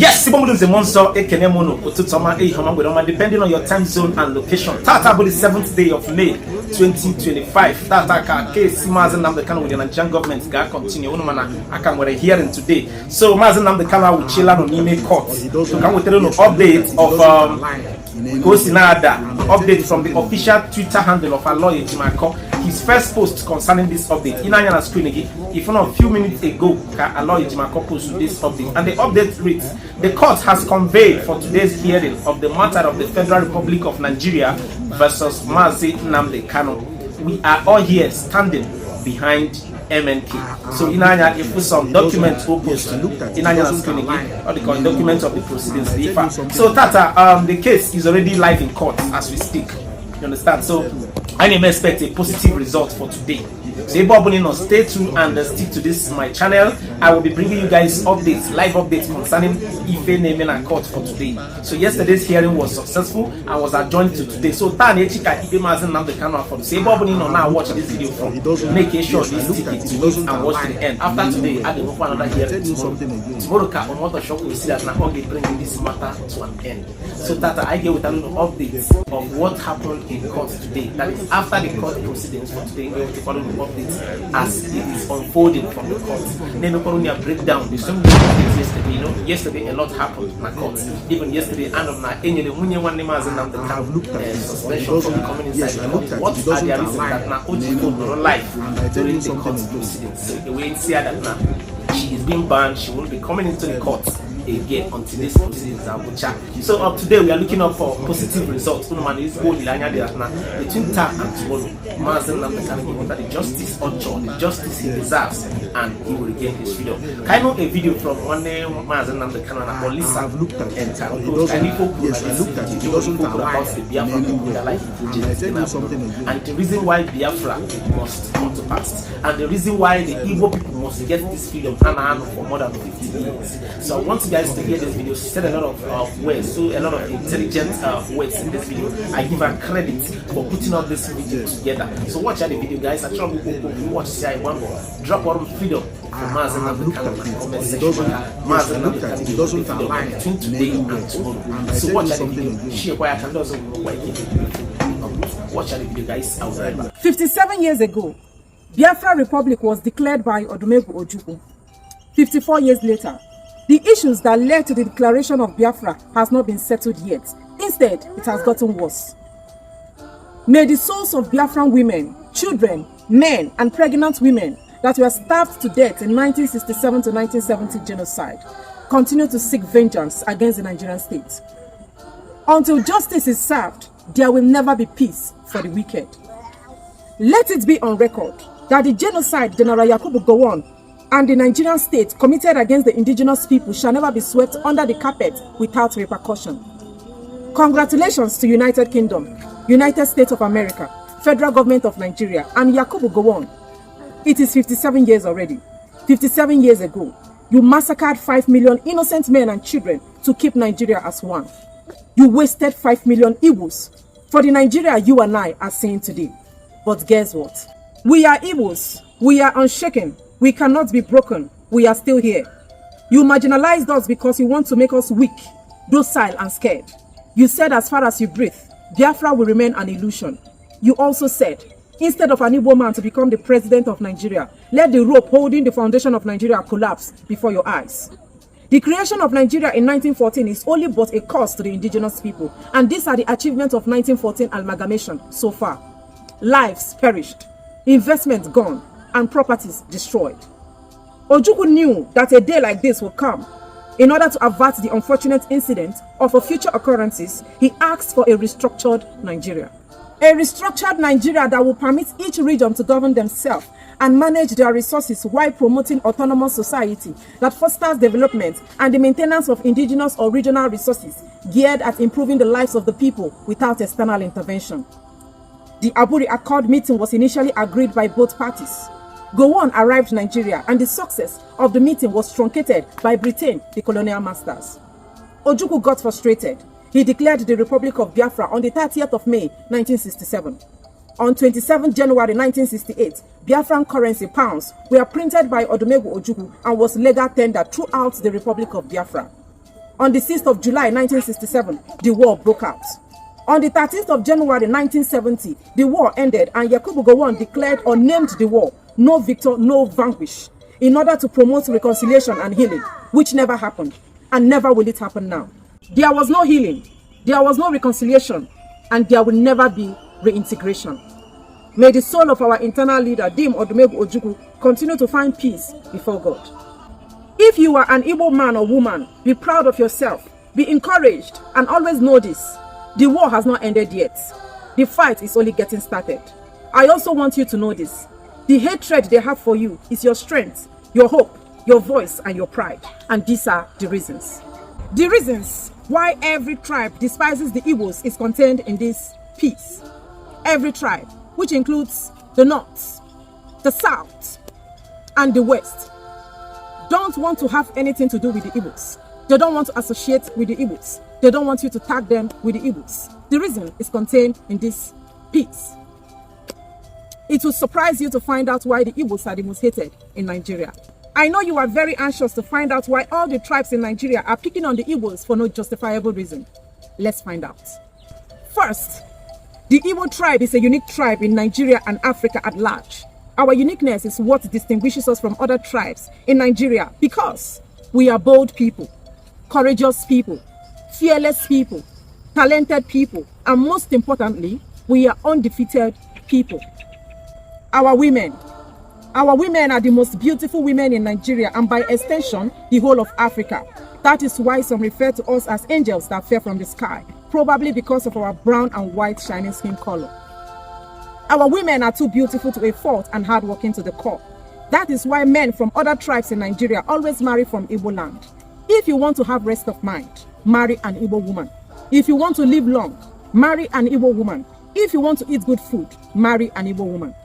Yes, Sibomulu is a monster, Ekenemono, Otutoma, Ehama, depending on your time zone and location. Tata the 7th day of May 2025. Tata case MAZI NNAMDI KANU with the Nigerian government ga continue. Unumana akamwere hearing today. So MAZI NNAMDI KANU will chill on Nime court. So can we tell you an update of update from the official Twitter handle of ALOY EJIMAKOR. His first post concerning this update. In our screen again, if not a few minutes ago, ALOY EJIMAKOR posted this update, and the update reads: the court has convened for today's hearing of the matter of the Federal Republic of Nigeria versus MAZI NNAMDI KANU. We are all here standing behind MNK. So in Anya, if we some documents posted in Anya screen again, or the documents of the proceedings. So Tata, the case is already live in court as we speak. You understand? So I may expect a positive result for today. So stay tuned and stick to this my channel. I will be bringing you guys updates, live updates concerning Ife naming and court for today. So yesterday's hearing was successful and was adjourned to today. So MAZI NNAMDI KANU for say now watch this video from make sure this ticket to it and watch to the end. After today, I will go for another hearing tomorrow. Tomorrow shop will see that now I'm bringing this matter to an end. So Tata, I get with a little updates of what happened in court today. That is after the court proceedings for today. We're going to follow the updates as it is unfolding from the court. Then we're going to break down the same yesterday. You know, yesterday a lot happened in the court. Even yesterday, and of now, any the one MAZI NNAMDI KANU suspension from coming inside the court. What are the reasons that now Ojibo life during the court proceedings? So the way it's here that now she is being banned, she won't be coming into the court again until this proceedings are butcher. So today we are looking up for positive results. Between Tap and tomorrow, MAZI NNAMDI KANU will the justice or the justice he deserves, and he will regain his freedom. Can I know a video from one day MAZI NNAMDI KANU and Lisa and about the Biafra people that like and the reason why Biafra must come to pass, and the reason why the Igbo people must get this freedom for more than 50 years. So I want you guys to hear this video. She said a lot of words, so a lot of intelligent words in this video. I give her credit for putting all this video together. So watch the video, guys. I try to watch CI one more. Drop all freedom for MAZI NNAMDI KANU in the comment section. MAZI NNAMDI KANU between today and tomorrow. So watch the video. Share why I can also watch the video, guys. I'll be right back. 57 years ago, Biafra Republic was declared by Odumegwu Ojukwu. 54 years later, the issues that led to the declaration of Biafra has not been settled yet. Instead, it has gotten worse. May the souls of Biafran women, children, men, and pregnant women that were starved to death in 1967 to 1970 genocide continue to seek vengeance against the Nigerian state. Until justice is served, there will never be peace for the wicked. Let it be on record that the genocide General Yakubu Gowon and the Nigerian state committed against the indigenous people shall never be swept under the carpet without repercussion. Congratulations to United Kingdom, United States of America, Federal Government of Nigeria, and Yakubu Gowon. It is 57 years already. 57 years ago, you massacred 5 million innocent men and children to keep Nigeria as one. You wasted 5 million Igbos for the Nigeria you and I are seeing today. But guess what? We are Igbos. We are unshaken. We cannot be broken. We are still here. You marginalized us because you want to make us weak, docile, and scared. You said as far as you breathe, Biafra will remain an illusion. You also said, instead of an Igbo man to become the president of Nigeria, let the rope holding the foundation of Nigeria collapse before your eyes. The creation of Nigeria in 1914 is only but a cost to the indigenous people, and these are the achievements of 1914 amalgamation so far. Lives perished, investments gone, and properties destroyed. Ojukwu knew that a day like this would come. In order to avert the unfortunate incident of future occurrences, he asked for a restructured Nigeria. A restructured Nigeria that will permit each region to govern themselves and manage their resources while promoting autonomous society that fosters development and the maintenance of indigenous or regional resources geared at improving the lives of the people without external intervention. The Aburi Accord meeting was initially agreed by both parties. Gowon arrived in Nigeria, and the success of the meeting was truncated by Britain, the colonial masters. Ojukwu got frustrated. He declared the Republic of Biafra on the 30th of May, 1967. On 27 January 1968, Biafran currency pounds were printed by Odumegwu Ojukwu and was legal tender throughout the Republic of Biafra. On the 6th of July 1967, the war broke out. On the 13th of January 1970, the war ended and Yakubu Gowon declared or named the war "No Victor, No Vanquish" in order to promote reconciliation and healing, which never happened and never will it happen now. There was no healing, there was no reconciliation, and there will never be reintegration. May the soul of our internal leader, Dim Odumegwu Ojukwu, continue to find peace before God. If you are an Igbo man or woman, be proud of yourself, be encouraged, and always know this: the war has not ended yet. The fight is only getting started. I also want you to know this: the hatred they have for you is your strength, your hope, your voice, and your pride. And these are the reasons. The reasons why every tribe despises the Igbos is contained in this piece. Every tribe, which includes the North, the South, and the West, don't want to have anything to do with the Igbos. They don't want to associate with the Igbos. They don't want you to tag them with the Igbos. The reason is contained in this piece. It will surprise you to find out why the Igbos are the most hated in Nigeria. I know you are very anxious to find out why all the tribes in Nigeria are picking on the Igbos for no justifiable reason. Let's find out. First, the Igbo tribe is a unique tribe in Nigeria and Africa at large. Our uniqueness is what distinguishes us from other tribes in Nigeria because we are bold people, courageous people, fearless people, talented people, and most importantly, we are undefeated people. Our women are the most beautiful women in Nigeria and by extension, the whole of Africa. That is why some refer to us as angels that fell from the sky, probably because of our brown and white shining skin color. Our women are too beautiful to a fault and hardworking to the core. That is why men from other tribes in Nigeria always marry from Igbo land. If you want to have rest of mind, marry an Igbo woman. If you want to live long, marry an Igbo woman. If you want to eat good food, marry an Igbo woman.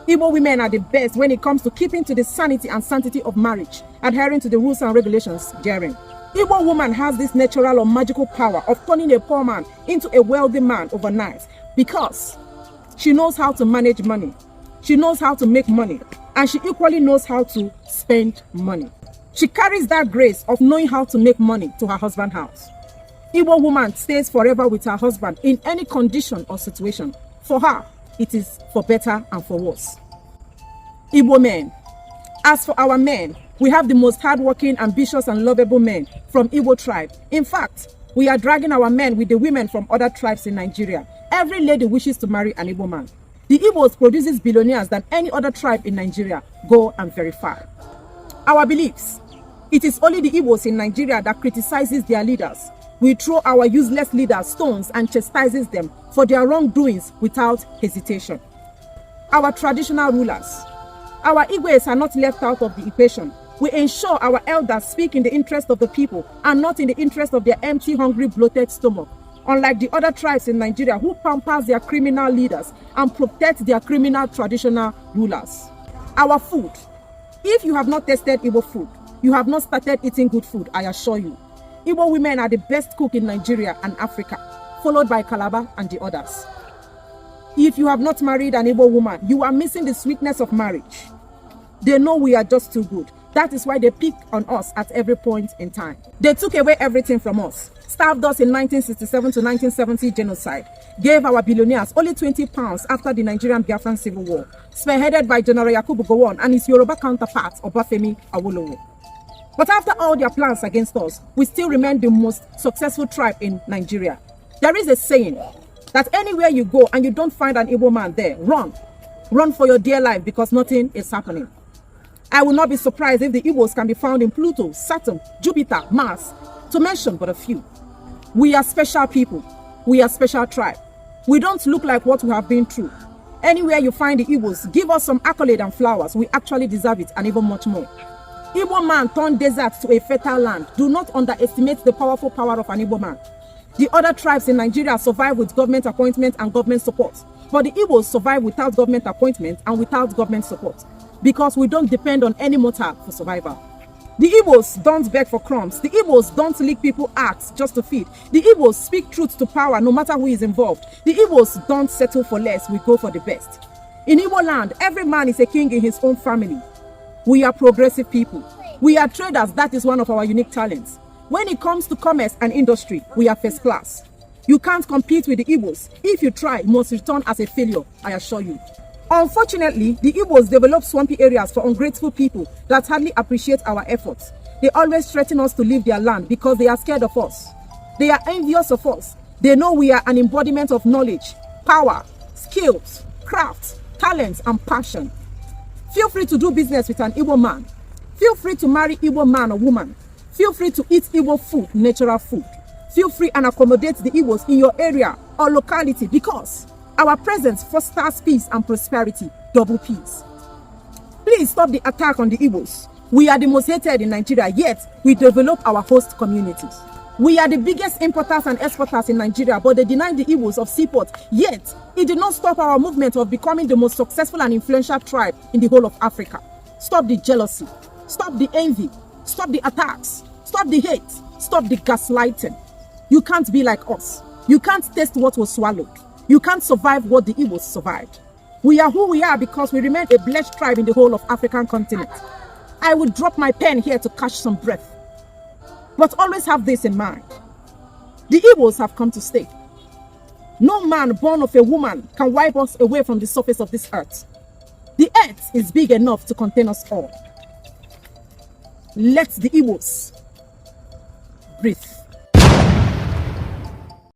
Igbo women are the best when it comes to keeping to the sanity and sanctity of marriage, adhering to the rules and regulations therein. Igbo woman has this natural or magical power of turning a poor man into a wealthy man overnight because she knows how to manage money, she knows how to make money, and she equally knows how to spend money. She carries that grace of knowing how to make money to her husband's house. Igbo woman stays forever with her husband in any condition or situation. For her, it is for better and for worse. Igbo men. As for our men, we have the most hardworking, ambitious, and lovable men from Igbo tribe. In fact, we are dragging our men with the women from other tribes in Nigeria. Every lady wishes to marry an Igbo man. The Igbos produces billionaires than any other tribe in Nigeria. Go and verify. Our beliefs. It is only the Igbos in Nigeria that criticizes their leaders. We throw our useless leaders stones and chastises them for their wrongdoings without hesitation. Our traditional rulers. Our Igwes are not left out of the equation. We ensure our elders speak in the interest of the people and not in the interest of their empty, hungry, bloated stomach. Unlike the other tribes in Nigeria who pampers their criminal leaders and protect their criminal traditional rulers. Our food. If you have not tasted Igbo food, you have not started eating good food, I assure you. Igbo women are the best cook in Nigeria and Africa, followed by Calabar and the others. If you have not married an Igbo woman, you are missing the sweetness of marriage. They know we are just too good. That is why they pick on us at every point in time. They took away everything from us, starved us in 1967 to 1970 genocide, gave our billionaires only 20 pounds after the Nigerian Biafran civil war, spearheaded by General Yakubu Gowon and his Yoruba counterpart, Obafemi Awolowo. But after all their plans against us, we still remain the most successful tribe in Nigeria. There is a saying that anywhere you go and you don't find an Igbo man there, run. Run for your dear life because nothing is happening. I will not be surprised if the Igbos can be found in Pluto, Saturn, Jupiter, Mars, to mention but a few. We are special people. We are special tribe. We don't look like what we have been through. Anywhere you find the Igbos, give us some accolade and flowers. We actually deserve it and even much more. Igbo man turned desert to a fertile land. Do not underestimate the powerful power of an Igbo man. The other tribes in Nigeria survive with government appointment and government support. But the Igbos survive without government appointment and without government support. Because we don't depend on any mortal for survival. The Igbos don't beg for crumbs. The Igbos don't lick people acts just to feed. The Igbos speak truth to power no matter who is involved. The Igbos don't settle for less. We go for the best. In Igbo land, every man is a king in his own family. We are progressive people. We are traders. That is one of our unique talents. When it comes to commerce and industry, we are first class. You can't compete with the Igbos. If you try, you must return as a failure, I assure you. Unfortunately, the Igbos develop swampy areas for ungrateful people that hardly appreciate our efforts. They always threaten us to leave their land because they are scared of us. They are envious of us. They know we are an embodiment of knowledge, power, skills, craft, talents, and passion. Feel free to do business with an Igbo man. Feel free to marry Igbo man or woman. Feel free to eat Igbo food, natural food. Feel free and accommodate the Igbos in your area or locality because our presence fosters peace and prosperity, double peace. Please stop the attack on the Igbos. We are the most hated in Nigeria, yet we develop our host communities. We are the biggest importers and exporters in Nigeria, but they deny the Igbos of seaport, yet it did not stop our movement of becoming the most successful and influential tribe in the whole of Africa. Stop the jealousy, stop the envy, stop the attacks, stop the hate, stop the gaslighting. You can't be like us. You can't taste what was swallowed. You can't survive what the Igbos survived. We are who we are because we remain a blessed tribe in the whole of African continent. I will drop my pen here to catch some breath. But always have this in mind. The Igbos have come to stay. No man born of a woman can wipe us away from the surface of this earth. The earth is big enough to contain us all. Let the Igbos breathe.